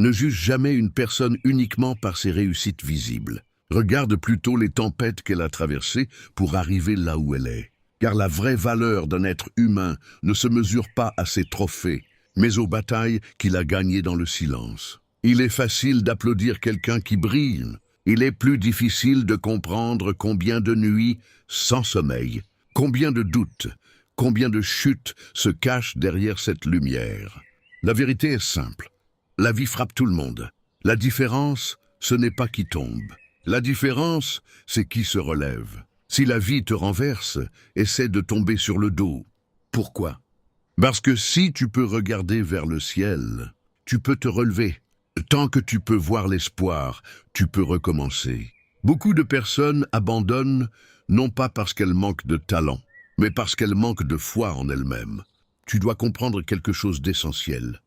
Ne juge jamais une personne uniquement par ses réussites visibles. Regarde plutôt les tempêtes qu'elle a traversées pour arriver là où elle est. Car la vraie valeur d'un être humain ne se mesure pas à ses trophées, mais aux batailles qu'il a gagnées dans le silence. Il est facile d'applaudir quelqu'un qui brille. Il est plus difficile de comprendre combien de nuits sans sommeil, combien de doutes, combien de chutes se cachent derrière cette lumière. La vérité est simple. La vie frappe tout le monde. La différence, ce n'est pas qui tombe. La différence, c'est qui se relève. Si la vie te renverse, essaie de tomber sur le dos. Pourquoi? Parce que si tu peux regarder vers le ciel, tu peux te relever. Tant que tu peux voir l'espoir, tu peux recommencer. Beaucoup de personnes abandonnent, non pas parce qu'elles manquent de talent, mais parce qu'elles manquent de foi en elles-mêmes. Tu dois comprendre quelque chose d'essentiel.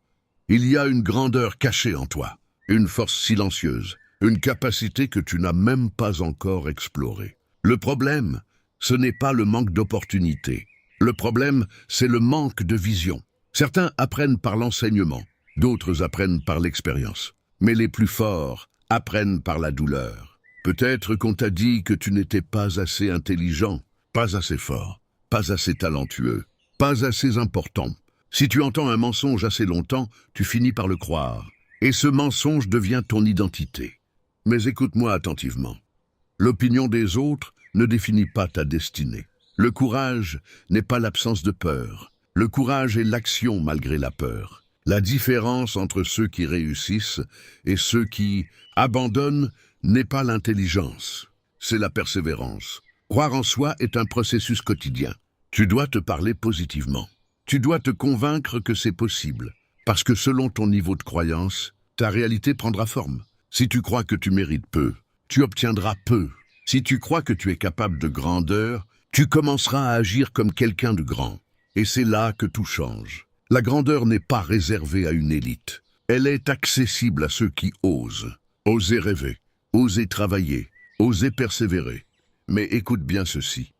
Il y a une grandeur cachée en toi, une force silencieuse, une capacité que tu n'as même pas encore explorée. Le problème, ce n'est pas le manque d'opportunités. Le problème, c'est le manque de vision. Certains apprennent par l'enseignement, d'autres apprennent par l'expérience. Mais les plus forts apprennent par la douleur. Peut-être qu'on t'a dit que tu n'étais pas assez intelligent, pas assez fort, pas assez talentueux, pas assez important. Si tu entends un mensonge assez longtemps, tu finis par le croire. Et ce mensonge devient ton identité. Mais écoute-moi attentivement. L'opinion des autres ne définit pas ta destinée. Le courage n'est pas l'absence de peur. Le courage est l'action malgré la peur. La différence entre ceux qui réussissent et ceux qui abandonnent n'est pas l'intelligence, c'est la persévérance. Croire en soi est un processus quotidien. Tu dois te parler positivement. Tu dois te convaincre que c'est possible, parce que selon ton niveau de croyance, ta réalité prendra forme. Si tu crois que tu mérites peu, tu obtiendras peu. Si tu crois que tu es capable de grandeur, tu commenceras à agir comme quelqu'un de grand. Et c'est là que tout change. La grandeur n'est pas réservée à une élite. Elle est accessible à ceux qui osent. Oser rêver, oser travailler, oser persévérer. Mais écoute bien ceci.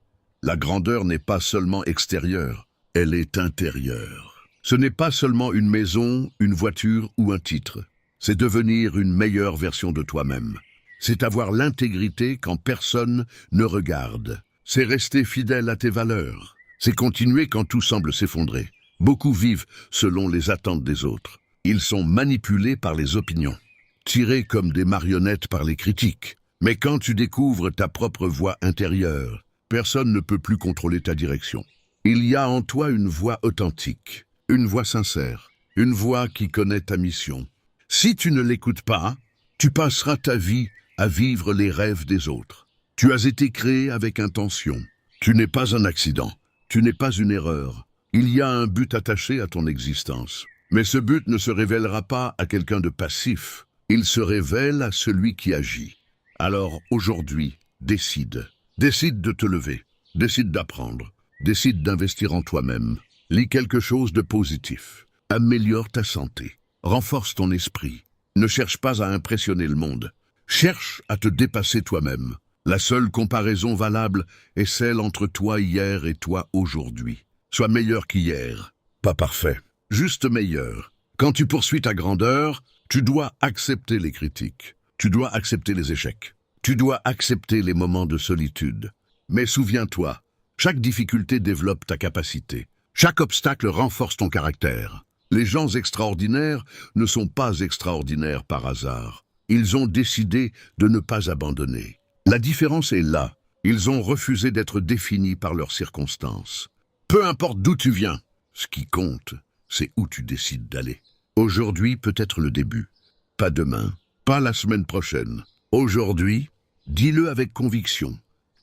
La grandeur n'est pas seulement extérieure, elle est intérieure. Ce n'est pas seulement une maison, une voiture ou un titre. C'est devenir une meilleure version de toi-même. C'est avoir l'intégrité quand personne ne regarde. C'est rester fidèle à tes valeurs. C'est continuer quand tout semble s'effondrer. Beaucoup vivent selon les attentes des autres. Ils sont manipulés par les opinions, tirés comme des marionnettes par les critiques. Mais quand tu découvres ta propre voix intérieure, personne ne peut plus contrôler ta direction. Il y a en toi une voix authentique, une voix sincère, une voix qui connaît ta mission. Si tu ne l'écoutes pas, tu passeras ta vie à vivre les rêves des autres. Tu as été créé avec intention. Tu n'es pas un accident. Tu n'es pas une erreur. Il y a un but attaché à ton existence. Mais ce but ne se révélera pas à quelqu'un de passif. Il se révèle à celui qui agit. Alors aujourd'hui, décide. Décide de te lever. Décide d'apprendre. Décide d'investir en toi-même. Lis quelque chose de positif. Améliore ta santé. Renforce ton esprit. Ne cherche pas à impressionner le monde. Cherche à te dépasser toi-même. La seule comparaison valable est celle entre toi hier et toi aujourd'hui. Sois meilleur qu'hier. Pas parfait, juste meilleur. Quand tu poursuis ta grandeur, tu dois accepter les critiques. Tu dois accepter les échecs. Tu dois accepter les moments de solitude. Mais souviens-toi, chaque difficulté développe ta capacité. Chaque obstacle renforce ton caractère. Les gens extraordinaires ne sont pas extraordinaires par hasard. Ils ont décidé de ne pas abandonner. La différence est là. Ils ont refusé d'être définis par leurs circonstances. Peu importe d'où tu viens, ce qui compte, c'est où tu décides d'aller. Aujourd'hui peut être le début. Pas demain, pas la semaine prochaine. Aujourd'hui, dis-le avec conviction.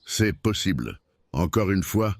C'est possible. Encore une fois,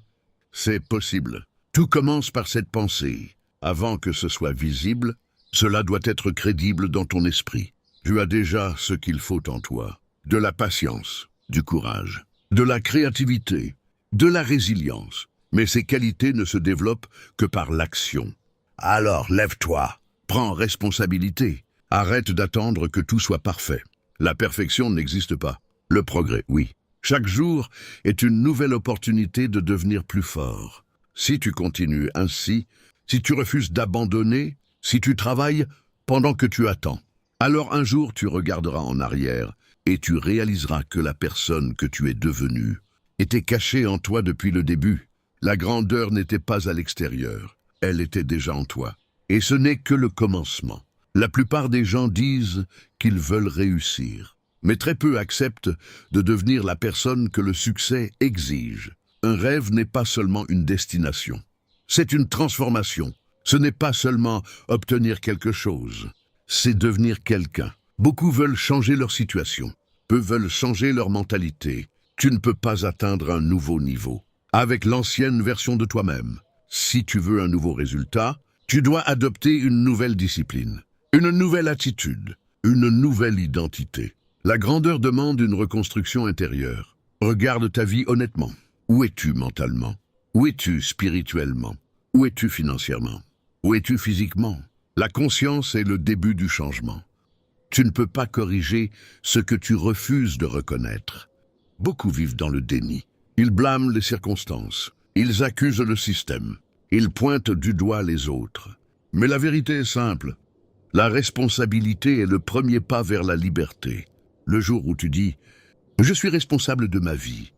c'est possible. Tout commence par cette pensée. Avant que ce soit visible, cela doit être crédible dans ton esprit. Tu as déjà ce qu'il faut en toi. De la patience, du courage, de la créativité, de la résilience. Mais ces qualités ne se développent que par l'action. Alors lève-toi, prends responsabilité. Arrête d'attendre que tout soit parfait. La perfection n'existe pas. Le progrès, oui. Chaque jour est une nouvelle opportunité de devenir plus fort. Si tu continues ainsi, si tu refuses d'abandonner, si tu travailles pendant que tu attends, Alors un jour tu regarderas en arrière et tu réaliseras que la personne que tu es devenue était cachée en toi depuis le début. La grandeur n'était pas à l'extérieur, elle était déjà en toi. Et ce n'est que le commencement. La plupart des gens disent qu'ils veulent réussir, mais très peu acceptent de devenir la personne que le succès exige. Un rêve n'est pas seulement une destination, c'est une transformation. Ce n'est pas seulement obtenir quelque chose, c'est devenir quelqu'un. Beaucoup veulent changer leur situation, peu veulent changer leur mentalité. Tu ne peux pas atteindre un nouveau niveau avec l'ancienne version de toi-même. Si tu veux un nouveau résultat, tu dois adopter une nouvelle discipline, une nouvelle attitude, une nouvelle identité. La grandeur demande une reconstruction intérieure. Regarde ta vie honnêtement. Où es-tu mentalement? Où es-tu spirituellement? Où es-tu financièrement? Où es-tu physiquement? La conscience est le début du changement. Tu ne peux pas corriger ce que tu refuses de reconnaître. Beaucoup vivent dans le déni. Ils blâment les circonstances. Ils accusent le système. Ils pointent du doigt les autres. Mais la vérité est simple. La responsabilité est le premier pas vers la liberté. Le jour où tu dis « Je suis responsable de ma vie »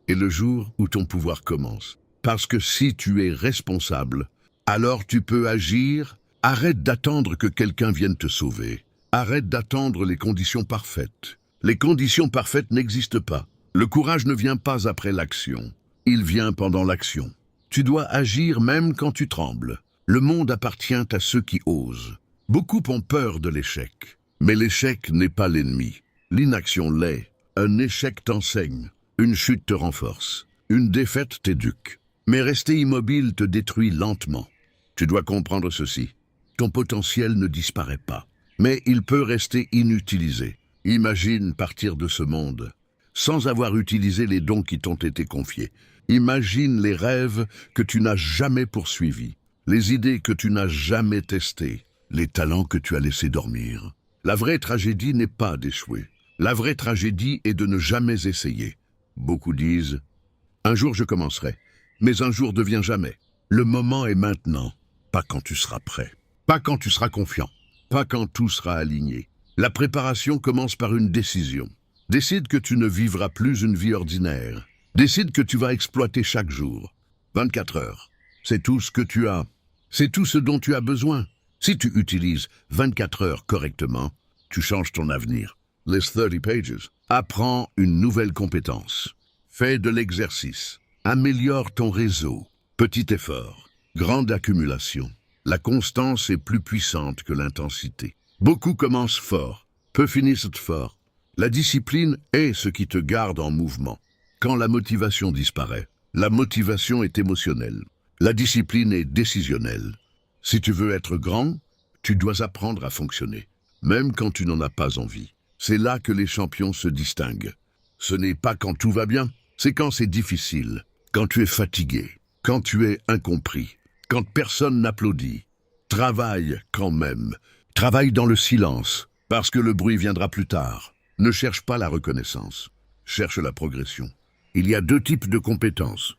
est le jour où ton pouvoir commence. Parce que si tu es responsable, alors tu peux agir. Arrête d'attendre que quelqu'un vienne te sauver. Arrête d'attendre les conditions parfaites. Les conditions parfaites n'existent pas. Le courage ne vient pas après l'action. Il vient pendant l'action. Tu dois agir même quand tu trembles. Le monde appartient à ceux qui osent. Beaucoup ont peur de l'échec. Mais l'échec n'est pas l'ennemi. L'inaction l'est. Un échec t'enseigne. Une chute te renforce. Une défaite t'éduque. Mais rester immobile te détruit lentement. Tu dois comprendre ceci. Ton potentiel ne disparaît pas. Mais il peut rester inutilisé. Imagine partir de ce monde sans avoir utilisé les dons qui t'ont été confiés. Imagine les rêves que tu n'as jamais poursuivis, les idées que tu n'as jamais testées, les talents que tu as laissés dormir. La vraie tragédie n'est pas d'échouer. La vraie tragédie est de ne jamais essayer. Beaucoup disent « Un jour je commencerai », mais un jour devient jamais. Le moment est maintenant, pas quand tu seras prêt, pas quand tu seras confiant, pas quand tout sera aligné. La préparation commence par une décision. Décide que tu ne vivras plus une vie ordinaire. Décide que tu vas exploiter chaque jour. 24 heures. C'est tout ce que tu as. C'est tout ce dont tu as besoin. Si tu utilises 24 heures correctement, tu changes ton avenir. List 30 pages. Apprends une nouvelle compétence. Fais de l'exercice. Améliore ton réseau. Petit effort. Grande accumulation. La constance est plus puissante que l'intensité. Beaucoup commencent fort. Peu finissent fort. La discipline est ce qui te garde en mouvement. Quand la motivation disparaît, la motivation est émotionnelle. La discipline est décisionnelle. Si tu veux être grand, tu dois apprendre à fonctionner, même quand tu n'en as pas envie. C'est là que les champions se distinguent. Ce n'est pas quand tout va bien, c'est quand c'est difficile, quand tu es fatigué, quand tu es incompris, quand personne n'applaudit. Travaille quand même. Travaille dans le silence, parce que le bruit viendra plus tard. Ne cherche pas la reconnaissance, cherche la progression. Il y a deux types de compétences.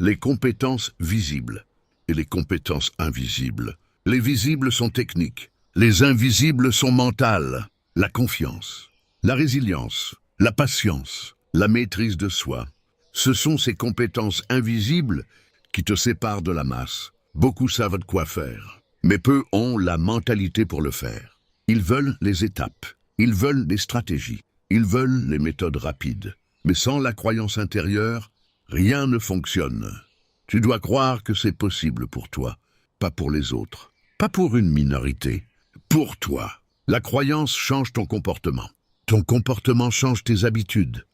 Les compétences visibles et les compétences invisibles. Les visibles sont techniques, les invisibles sont mentales. La confiance, la résilience, la patience, la maîtrise de soi. Ce sont ces compétences invisibles qui te séparent de la masse. Beaucoup savent quoi faire, mais peu ont la mentalité pour le faire. Ils veulent les étapes. Ils veulent des stratégies, ils veulent les méthodes rapides. Mais sans la croyance intérieure, rien ne fonctionne. Tu dois croire que c'est possible pour toi, pas pour les autres, pas pour une minorité, pour toi. La croyance change ton comportement. Ton comportement change tes habitudes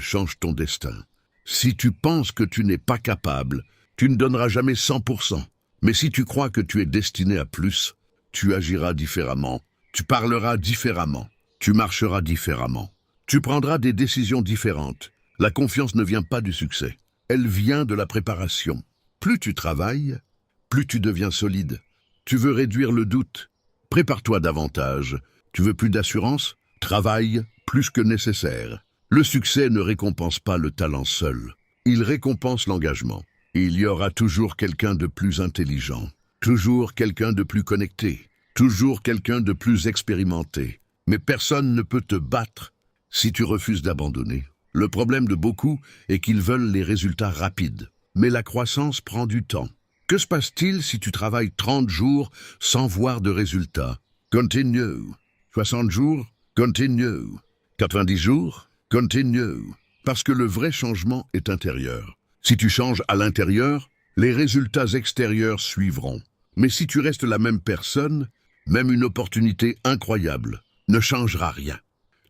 changent ton destin. Si tu penses que tu n'es pas capable, tu ne donneras jamais 100%. Mais si tu crois que tu es destiné à plus, tu agiras différemment. Tu parleras différemment, tu marcheras différemment, tu prendras des décisions différentes. La confiance ne vient pas du succès, elle vient de la préparation. Plus tu travailles, plus tu deviens solide. Tu veux réduire le doute, prépare-toi davantage. Tu veux plus d'assurance, travaille plus que nécessaire. Le succès ne récompense pas le talent seul, il récompense l'engagement. Il y aura toujours quelqu'un de plus intelligent, toujours quelqu'un de plus connecté. toujours quelqu'un de plus expérimenté. Mais personne ne peut te battre si tu refuses d'abandonner. Le problème de beaucoup est qu'ils veulent les résultats rapides. Mais la croissance prend du temps. Que se passe-t-il si tu travailles 30 jours sans voir de résultats? Continue. 60 jours? Continue. 90 jours? Continue. Parce que le vrai changement est intérieur. Si tu changes à l'intérieur, les résultats extérieurs suivront. Mais si tu restes la même personne, même une opportunité incroyable ne changera rien.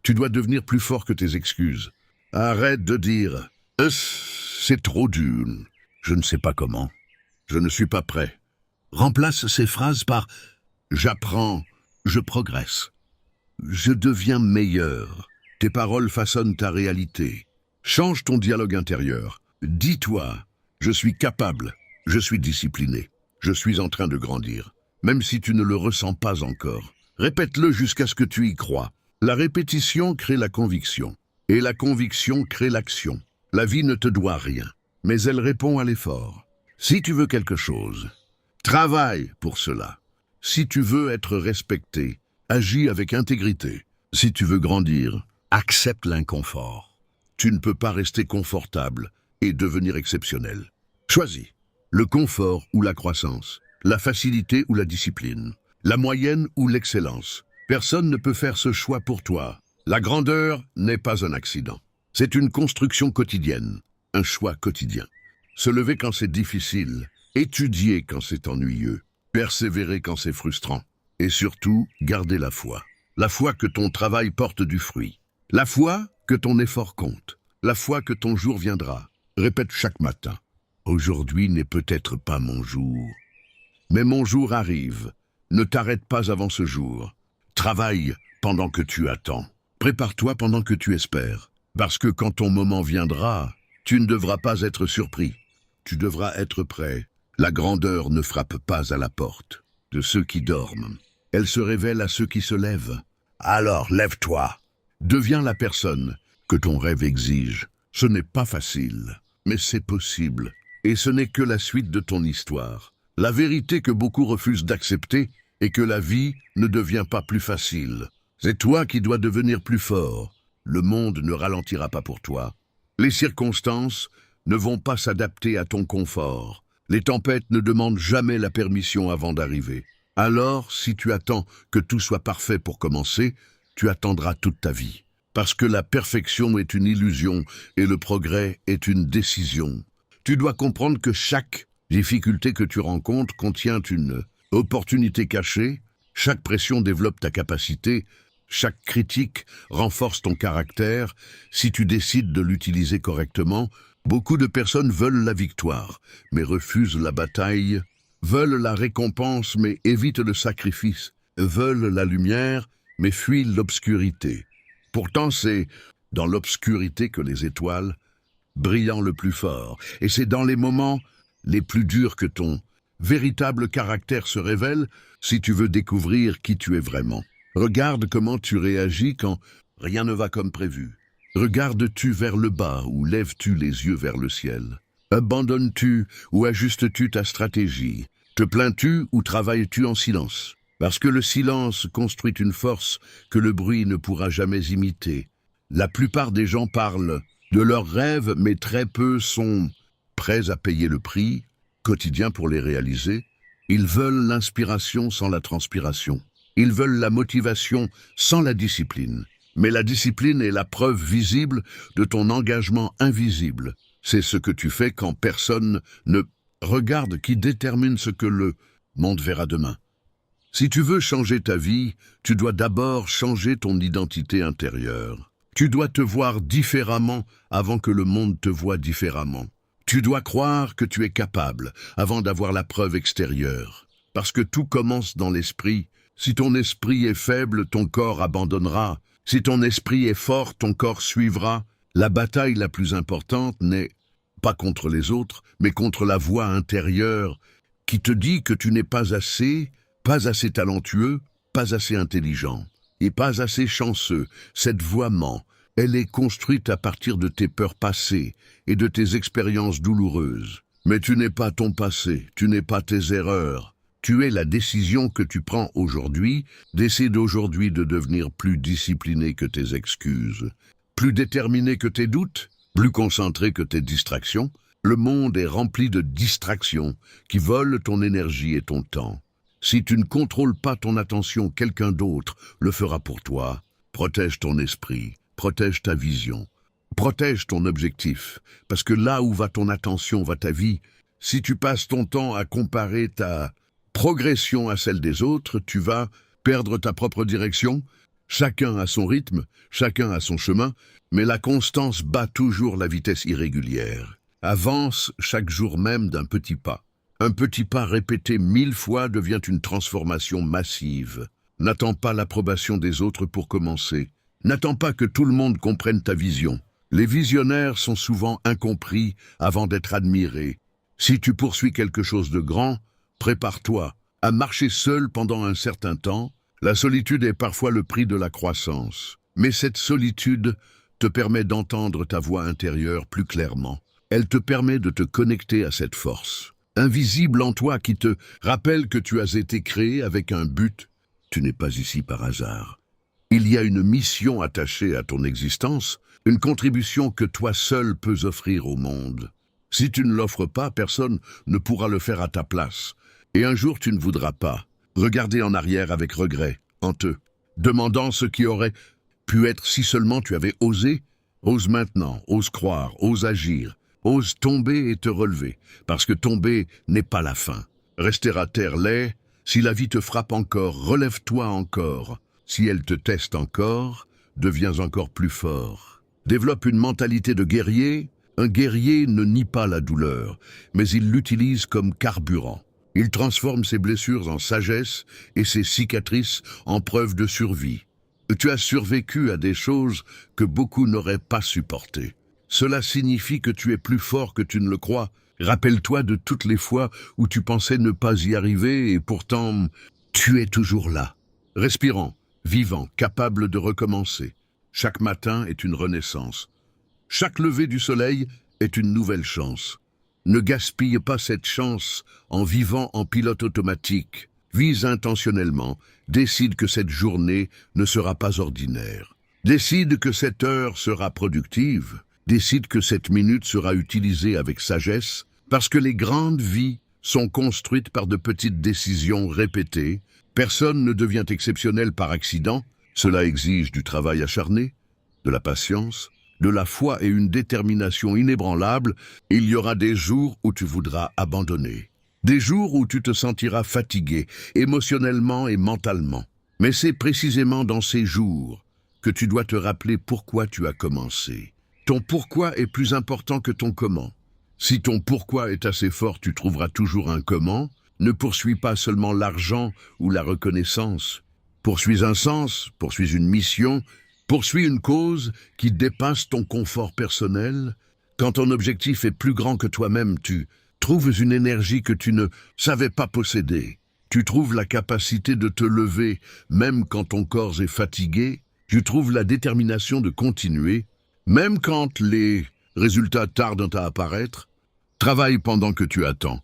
Tu dois devenir plus fort que tes excuses. Arrête de dire « c'est trop dur, je ne sais pas comment, je ne suis pas prêt ». Remplace ces phrases par « j'apprends, je progresse, je deviens meilleur ». Tes paroles façonnent ta réalité. Change ton dialogue intérieur. Dis-toi « je suis capable, je suis discipliné, je suis en train de grandir ». Même si tu ne le ressens pas encore. Répète-le jusqu'à ce que tu y crois. La répétition crée la conviction. Et la conviction crée l'action. La vie ne te doit rien, mais elle répond à l'effort. Si tu veux quelque chose, travaille pour cela. Si tu veux être respecté, agis avec intégrité. Si tu veux grandir, accepte l'inconfort. Tu ne peux pas rester confortable et devenir exceptionnel. Choisis le confort ou la croissance, la facilité ou la discipline, la moyenne ou l'excellence. Personne ne peut faire ce choix pour toi. La grandeur n'est pas un accident. C'est une construction quotidienne, un choix quotidien. Se lever quand c'est difficile, étudier quand c'est ennuyeux, persévérer quand c'est frustrant. Et surtout, garder la foi. La foi que ton travail porte du fruit. La foi que ton effort compte. La foi que ton jour viendra. Répète chaque matin. Aujourd'hui n'est peut-être pas mon jour. Mais mon jour arrive. Ne t'arrête pas avant ce jour. Travaille pendant que tu attends. Prépare-toi pendant que tu espères. Parce que quand ton moment viendra, tu ne devras pas être surpris. Tu devras être prêt. La grandeur ne frappe pas à la porte de ceux qui dorment. Elle se révèle à ceux qui se lèvent. Alors lève-toi. Deviens la personne que ton rêve exige. Ce n'est pas facile, mais c'est possible. Et ce n'est que la suite de ton histoire. La vérité que beaucoup refusent d'accepter est que la vie ne devient pas plus facile. C'est toi qui dois devenir plus fort. Le monde ne ralentira pas pour toi. Les circonstances ne vont pas s'adapter à ton confort. Les tempêtes ne demandent jamais la permission avant d'arriver. Alors, si tu attends que tout soit parfait pour commencer, tu attendras toute ta vie. Parce que la perfection est une illusion et le progrès est une décision. Tu dois comprendre que chaque difficulté que tu rencontres contient une opportunité cachée, chaque pression développe ta capacité, chaque critique renforce ton caractère. Si tu décides de l'utiliser correctement, beaucoup de personnes veulent la victoire, mais refusent la bataille, veulent la récompense, mais évitent le sacrifice, veulent la lumière, mais fuient l'obscurité. Pourtant, c'est dans l'obscurité que les étoiles brillant le plus fort. Et c'est dans les moments les plus durs que ton véritable caractère se révèle si tu veux découvrir qui tu es vraiment. Regarde comment tu réagis quand rien ne va comme prévu. Regardes-tu vers le bas ou lèves-tu les yeux vers le ciel? Abandonnes-tu ou ajustes-tu ta stratégie? Te plains-tu ou travailles-tu en silence? Parce que le silence construit une force que le bruit ne pourra jamais imiter. La plupart des gens parlent de leurs rêves, mais très peu sont prêts à payer le prix quotidien pour les réaliser. Ils veulent l'inspiration sans la transpiration. Ils veulent la motivation sans la discipline. Mais la discipline est la preuve visible de ton engagement invisible. C'est ce que tu fais quand personne ne regarde qui détermine ce que le monde verra demain. Si tu veux changer ta vie, tu dois d'abord changer ton identité intérieure. Tu dois te voir différemment avant que le monde te voie différemment. Tu dois croire que tu es capable avant d'avoir la preuve extérieure. Parce que tout commence dans l'esprit. Si ton esprit est faible, ton corps abandonnera. Si ton esprit est fort, ton corps suivra. La bataille la plus importante n'est pas contre les autres, mais contre la voix intérieure qui te dit que tu n'es pas assez talentueux, pas assez intelligent et pas assez chanceux. Cette voix ment. Elle est construite à partir de tes peurs passées et de tes expériences douloureuses. Mais tu n'es pas ton passé, tu n'es pas tes erreurs. Tu es la décision que tu prends aujourd'hui. Décide aujourd'hui de devenir plus discipliné que tes excuses, plus déterminé que tes doutes, plus concentré que tes distractions. Le monde est rempli de distractions qui volent ton énergie et ton temps. Si tu ne contrôles pas ton attention, quelqu'un d'autre le fera pour toi. Protège ton esprit, protège ta vision, protège ton objectif, parce que là où va ton attention, va ta vie. Si tu passes ton temps à comparer ta progression à celle des autres, tu vas perdre ta propre direction. Chacun a son rythme, chacun a son chemin, mais la constance bat toujours la vitesse irrégulière. Avance chaque jour même d'un petit pas. Un petit pas répété 1000 fois devient une transformation massive. N'attends pas l'approbation des autres pour commencer. N'attends pas que tout le monde comprenne ta vision. Les visionnaires sont souvent incompris avant d'être admirés. Si tu poursuis quelque chose de grand, prépare-toi à marcher seul pendant un certain temps. La solitude est parfois le prix de la croissance. Mais cette solitude te permet d'entendre ta voix intérieure plus clairement. Elle te permet de te connecter à cette force, invisible en toi qui te rappelle que tu as été créé avec un but. Tu n'es pas ici par hasard. Il y a une mission attachée à ton existence, une contribution que toi seul peux offrir au monde. Si tu ne l'offres pas, personne ne pourra le faire à ta place. Et un jour tu ne voudras pas regarder en arrière avec regret, honteux, demandant ce qui aurait pu être si seulement tu avais osé. Ose maintenant, ose croire, ose agir. Ose tomber et te relever, parce que tomber n'est pas la fin. Rester à terre l'est. Si la vie te frappe encore, relève-toi encore. Si elle te teste encore, deviens encore plus fort. Développe une mentalité de guerrier. Un guerrier ne nie pas la douleur, mais il l'utilise comme carburant. Il transforme ses blessures en sagesse et ses cicatrices en preuve de survie. Tu as survécu à des choses que beaucoup n'auraient pas supportées. Cela signifie que tu es plus fort que tu ne le crois. Rappelle-toi de toutes les fois où tu pensais ne pas y arriver et pourtant, tu es toujours là. Respirant, vivant, capable de recommencer. Chaque matin est une renaissance. Chaque lever du soleil est une nouvelle chance. Ne gaspille pas cette chance en vivant en pilote automatique. Vise intentionnellement. Décide que cette journée ne sera pas ordinaire. Décide que cette heure sera productive. Décide que cette minute sera utilisée avec sagesse, parce que les grandes vies sont construites par de petites décisions répétées. Personne ne devient exceptionnel par accident. Cela exige du travail acharné, de la patience, de la foi et une détermination inébranlable. Il y aura des jours où tu voudras abandonner, des jours où tu te sentiras fatigué, émotionnellement et mentalement. Mais c'est précisément dans ces jours que tu dois te rappeler pourquoi tu as commencé. Ton pourquoi est plus important que ton comment. Si ton pourquoi est assez fort, tu trouveras toujours un comment. Ne poursuis pas seulement l'argent ou la reconnaissance. Poursuis un sens, poursuis une mission, poursuis une cause qui dépasse ton confort personnel. Quand ton objectif est plus grand que toi-même, tu trouves une énergie que tu ne savais pas posséder. Tu trouves la capacité de te lever même quand ton corps est fatigué. Tu trouves la détermination de continuer. Même quand les résultats tardent à apparaître, travaille pendant que tu attends.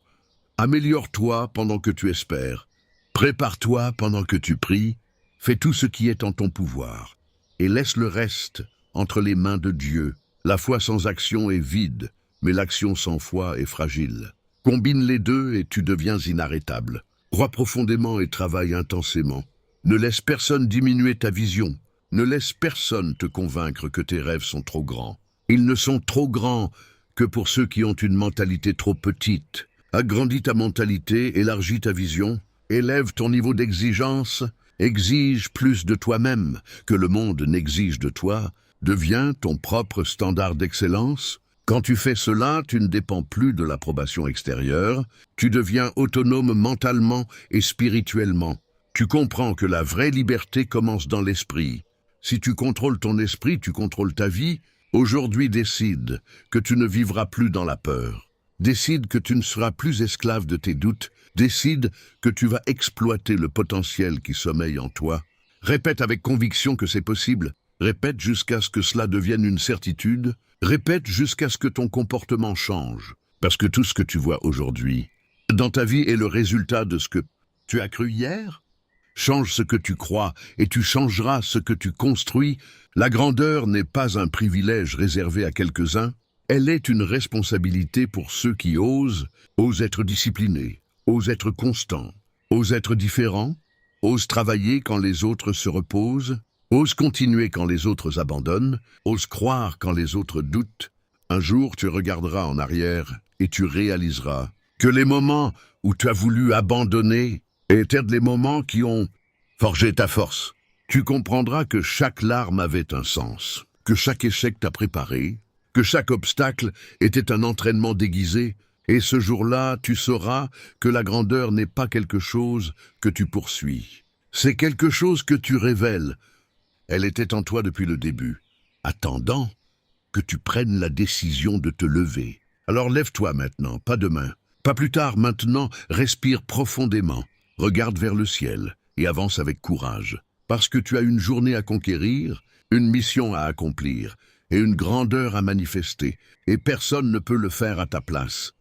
Améliore-toi pendant que tu espères. Prépare-toi pendant que tu pries. Fais tout ce qui est en ton pouvoir. Et laisse le reste entre les mains de Dieu. La foi sans action est vide, mais l'action sans foi est fragile. Combine les deux et tu deviens inarrêtable. Crois profondément et travaille intensément. Ne laisse personne diminuer ta vision. Ne laisse personne te convaincre que tes rêves sont trop grands. Ils ne sont trop grands que pour ceux qui ont une mentalité trop petite. Agrandis ta mentalité, élargis ta vision, élève ton niveau d'exigence, exige plus de toi-même que le monde n'exige de toi, deviens ton propre standard d'excellence. Quand tu fais cela, tu ne dépends plus de l'approbation extérieure, tu deviens autonome mentalement et spirituellement. Tu comprends que la vraie liberté commence dans l'esprit. Si tu contrôles ton esprit, tu contrôles ta vie. Aujourd'hui, décide que tu ne vivras plus dans la peur. Décide que tu ne seras plus esclave de tes doutes. Décide que tu vas exploiter le potentiel qui sommeille en toi. Répète avec conviction que c'est possible. Répète jusqu'à ce que cela devienne une certitude. Répète jusqu'à ce que ton comportement change. Parce que tout ce que tu vois aujourd'hui dans ta vie est le résultat de ce que Tu as cru hier? Change ce que tu crois et tu changeras ce que tu construis. La grandeur n'est pas un privilège réservé à quelques-uns, elle est une responsabilité pour ceux qui osent être disciplinés, osent être constants, osent être différents, osent travailler quand les autres se reposent, osent continuer quand les autres abandonnent, osent croire quand les autres doutent. Un jour, tu regarderas en arrière et tu réaliseras que les moments où tu as voulu abandonner étaient les moments qui ont forgé ta force. Tu comprendras que chaque larme avait un sens, que chaque échec t'a préparé, que chaque obstacle était un entraînement déguisé, et ce jour-là, tu sauras que la grandeur n'est pas quelque chose que tu poursuis. C'est quelque chose que tu révèles. Elle était en toi depuis le début, attendant que tu prennes la décision de te lever. Alors lève-toi maintenant, pas demain, pas plus tard, maintenant, respire profondément, regarde vers le ciel et avance avec courage. Parce que tu as une journée à conquérir, une mission à accomplir et une grandeur à manifester, et personne ne peut le faire à ta place.